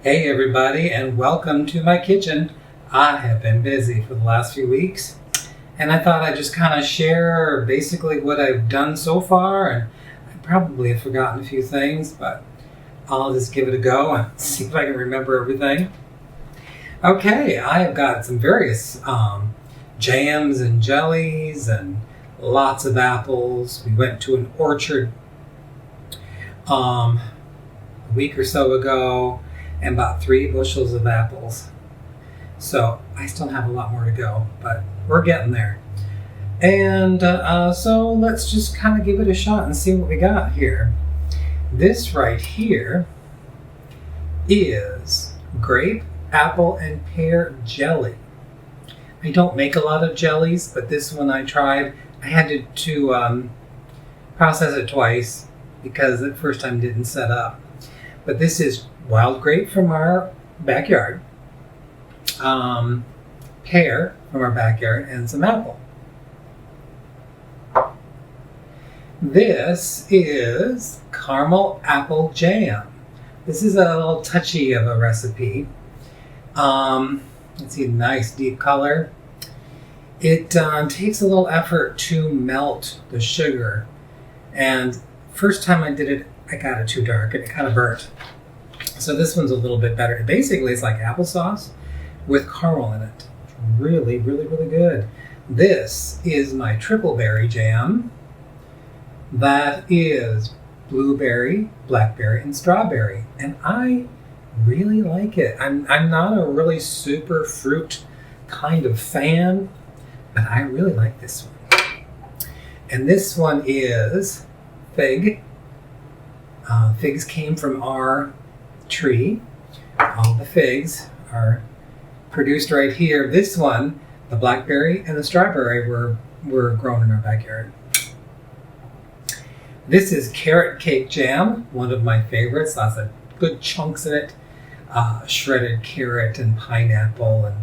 Hey everybody, and welcome to my kitchen. I have been busy for the last few weeks, and I thought I'd just kind of share basically what I've done so far, and I probably have forgotten a few things, but I'll just give it a go and see if I can remember everything. Okay, I have got some various jams and jellies and lots of apples. We went to an orchard a week or so ago and bought 3 bushels of apples. So I still have a lot more to go, but we're getting there. And so let's just kind of give it a shot and see what we got here. This right here is grape, apple, and pear jelly. I don't make a lot of jellies, but this one I tried. I had to process it twice because the first time didn't set up. But this is wild grape from our backyard, pear from our backyard, and some apple. This is caramel apple jam. This is a little touchy of a recipe. Let's see, nice deep color. It takes a little effort to melt the sugar. And first time I did it, I got it too dark and it kind of burnt. So this one's a little bit better. Basically, it's like applesauce with caramel in it. It's really, really, really good. This is my triple berry jam. That is blueberry, blackberry, and strawberry. And I really like it. I'm not a really super fruit kind of fan, but I really like this one. And this one is fig. Figs came from our tree. All the figs are produced right here. This one, the blackberry and the strawberry, were grown in our backyard. This is carrot cake jam, one of my favorites. Lots of good chunks in it. Shredded carrot and pineapple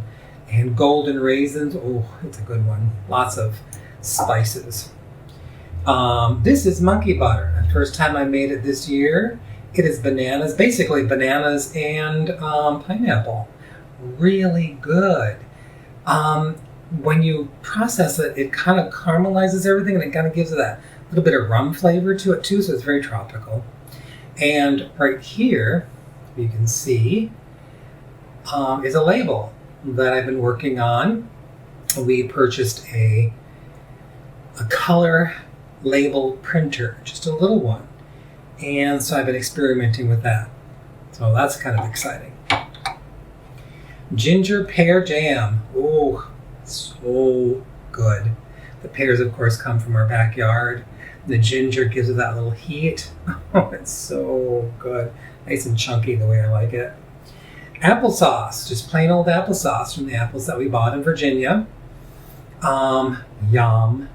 and golden raisins. Oh, it's a good one. Lots of spices. This is monkey butter. The first time I made it this year. It is bananas, basically bananas and pineapple. Really good. When you process it, it kind of caramelizes everything and it kind of gives it that little bit of rum flavor to it too, so it's very tropical. And right here, you can see, is a label that I've been working on. We purchased a color label printer, just a little one. And so I've been experimenting with that. So that's kind of exciting. Ginger pear jam. Oh, so good. The pears, of course, come from our backyard. The ginger gives it that little heat. Oh, it's so good. Nice and chunky the way I like it. Applesauce, just plain old applesauce from the apples that we bought in Virginia. Yum.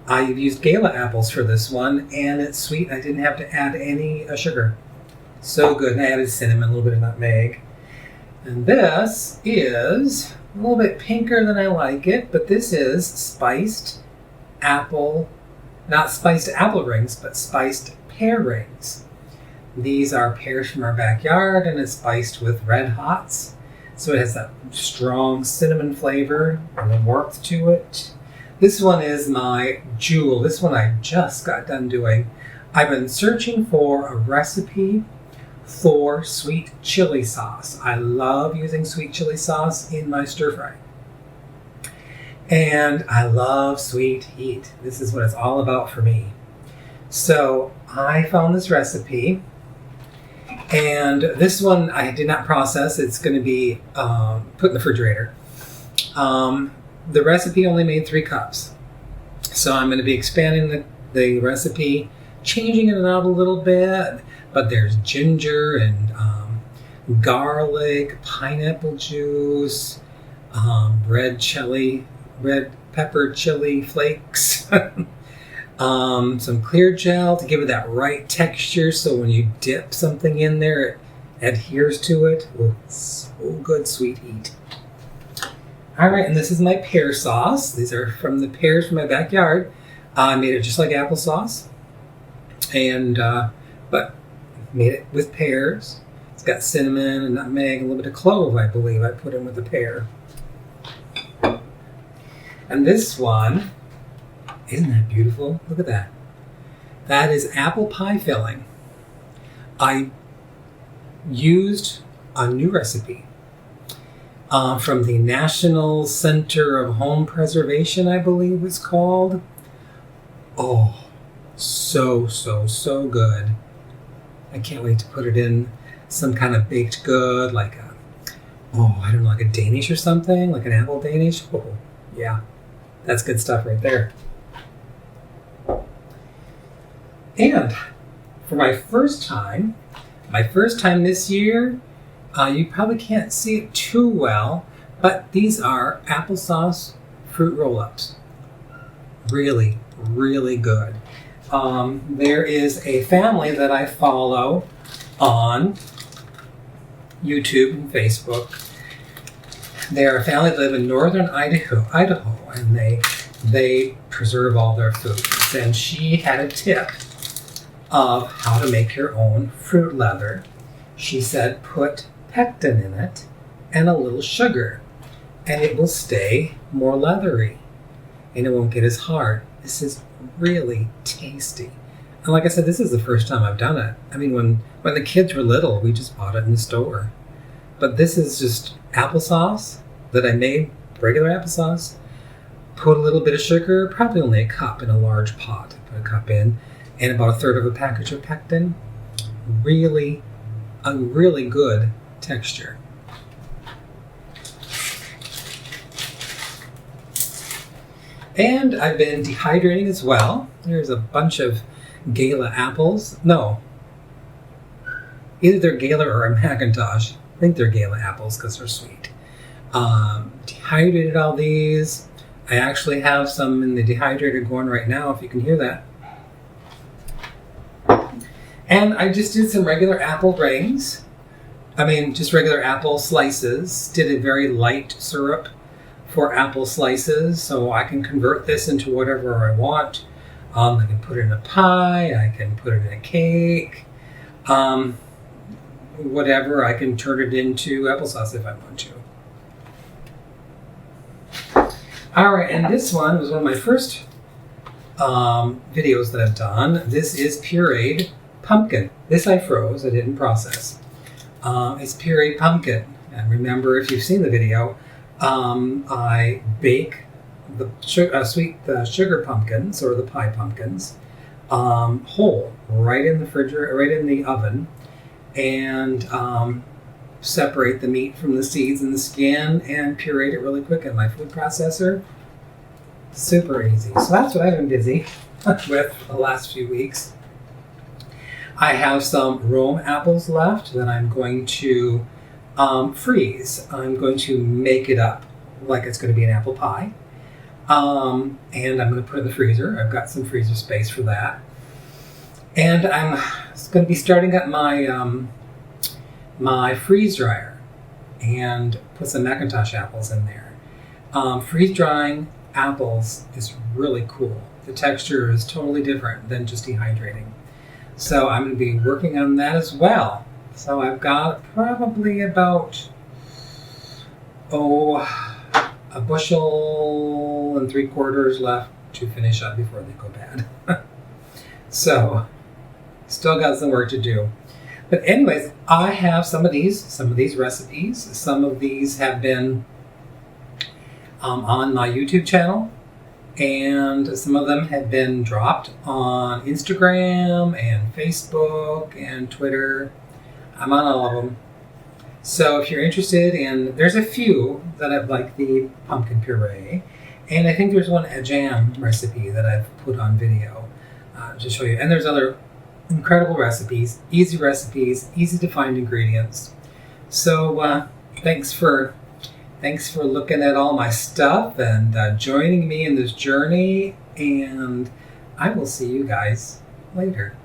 I've used Gala apples for this one, and it's sweet. I didn't have to add any sugar. So good. And I added cinnamon, a little bit of nutmeg. And this is a little bit pinker than I like it, but this is spiced apple, not spiced apple rings, but spiced pear rings. These are pears from our backyard, and it's spiced with red hots. So it has that strong cinnamon flavor and the warmth to it. This one is my jewel. This one I just got done doing. I've been searching for a recipe for sweet chili sauce. I love using sweet chili sauce in my stir fry. And I love sweet heat. This is what it's all about for me. So I found this recipe. And this one I did not process. It's going to be put in the refrigerator. The recipe only made 3 cups. So I'm going to be expanding the recipe, changing it out a little bit. But there's ginger and garlic, pineapple juice, red pepper chili flakes, some clear gel to give it that right texture so when you dip something in there, it adheres to it. Oh, so good, sweet heat. All right, and this is my pear sauce. These are from the pears from my backyard. I made it just like applesauce, and but made it with pears. It's got cinnamon and nutmeg, a little bit of clove, I believe I put in with the pear. And this one, isn't that beautiful? Look at that. That is apple pie filling. I used a new recipe from the National Center of Home Preservation, I believe it's called. Oh, so good. I can't wait to put it in some kind of baked good, like I don't know, like a Danish or something, like an apple Danish. Oh, yeah, that's good stuff right there. And for my first time this year, you probably can't see it too well, but these are applesauce fruit roll-ups. Really, really good. There is a family that I follow on YouTube and Facebook. They're a family that live in northern Idaho, and they preserve all their foods. And she had a tip of how to make your own fruit leather. She said put pectin in it and a little sugar, and it will stay more leathery and it won't get as hard. This is really tasty. And like I said, this is the first time I've done it. I mean, when the kids were little, we just bought it in the store. But this is just applesauce that I made, regular applesauce. Put a little bit of sugar, probably only a cup in a large pot. Put a cup in, and about a third of a package of pectin. Really, a really good texture. And I've been dehydrating as well. There's a bunch of Gala apples. No, either they're Gala or a Macintosh. I think they're Gala apples because they're sweet. Dehydrated all these. I actually have some in the dehydrator going right now, if you can hear that. And I just did some regular apple rings. Just regular apple slices. Did a very light syrup for apple slices, so I can convert this into whatever I want. I can put it in a pie, I can put it in a cake, whatever. I can turn it into applesauce if I want to. Alright, and this one was one of my first videos that I've done. This is pureed pumpkin. This I froze, I didn't process. It's pureed pumpkin. And remember, if you've seen the video, I bake the sugar pumpkins, or the pie pumpkins, whole, right in the oven, and separate the meat from the seeds and the skin, and puree it really quick in my food processor. Super easy. So that's what I've been busy with the last few weeks. I have some Rome apples left that I'm going to freeze. I'm going to make it up like it's going to be an apple pie. And I'm going to put it in the freezer. I've got some freezer space for that. And I'm going to be starting up my my freeze dryer and put some Macintosh apples in there. Freeze drying apples is really cool. The texture is totally different than just dehydrating. So I'm going to be working on that as well. So I've got probably about, a bushel and 3/4 left to finish up before they go bad. So, still got some work to do. But anyways, I have some of these recipes. Some of these have been on my YouTube channel, and some of them have been dropped on Instagram and Facebook and Twitter. I'm on all of them. So if you're interested in, there's a few that I've like the pumpkin puree, and I think there's a jam recipe that I've put on video to show you. And there's other incredible recipes, easy to find ingredients. So thanks for looking at all my stuff and joining me in this journey, and I will see you guys later.